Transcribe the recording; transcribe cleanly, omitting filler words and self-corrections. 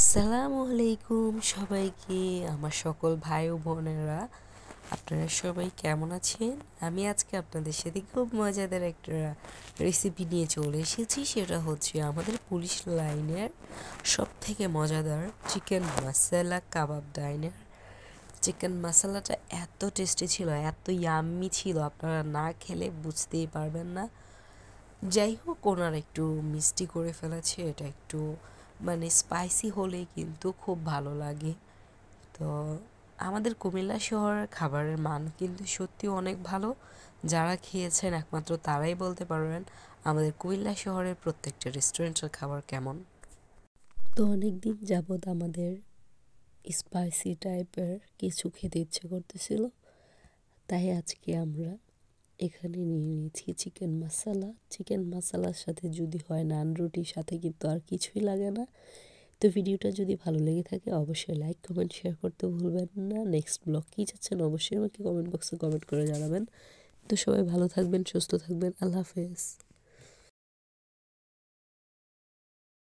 আসসালামু আলাইকুম সবাইকে, আমার সকল ভাই ও বোনেরা। আপনারা সবাই কেমন আছেন? আমি আজকে আপনাদের সাথে খুব মজাদার একটা রেসিপি নিয়ে চলে এসেছি। সেটা হচ্ছে আমাদের পুলিশ লাইনের সব থেকে মজাদার চিকেন মশলা কাবাব ডাইনার। চিকেন মশলাটা এত টেস্টি ছিল, এত ইয়াম্মি ছিল, আপনারা না খেলে বুঝতেই পারবেন না। যাই হোক, ওনার একটু মিষ্টি করে ফেলেছে, এটা একটু স্পাইসি হলেই কিন্তু খুব ভালো লাগে। তো আমাদের কুমিল্লা শহরের খাবারের মান কিন্তু সত্যি অনেক ভালো। যারা খেয়েছেন একমাত্র তারাই বলতে পারবেন আমাদের কুমিল্লা শহরের প্রত্যেকটা রেস্টুরেন্টের খাবার কেমন। তো অনেক দিন যাবৎ আমাদের স্পাইসি টাইপের কিছু খেতে ইচ্ছে করতেছিল, তাই আজকে আমরা এখানে নিয়ে নিয়েছি চিকেন মশলা। চিকেন মশলার সাথে যদি হয় নান রুটির সাথে কিন্তু আর কিছুই লাগে না। তো ভিডিওটা যদি ভালো লেগে থাকে অবশ্যই লাইক কমেন্ট শেয়ার করতে ভুলবেন না। নেক্সট ব্লগ কী চাচ্ছেন অবশ্যই আমাকে কমেন্ট বক্সে কমেন্ট করে জানাবেন। তো সবাই ভালো থাকবেন, সুস্থ থাকবেন, আল্লাহ হাফেজ।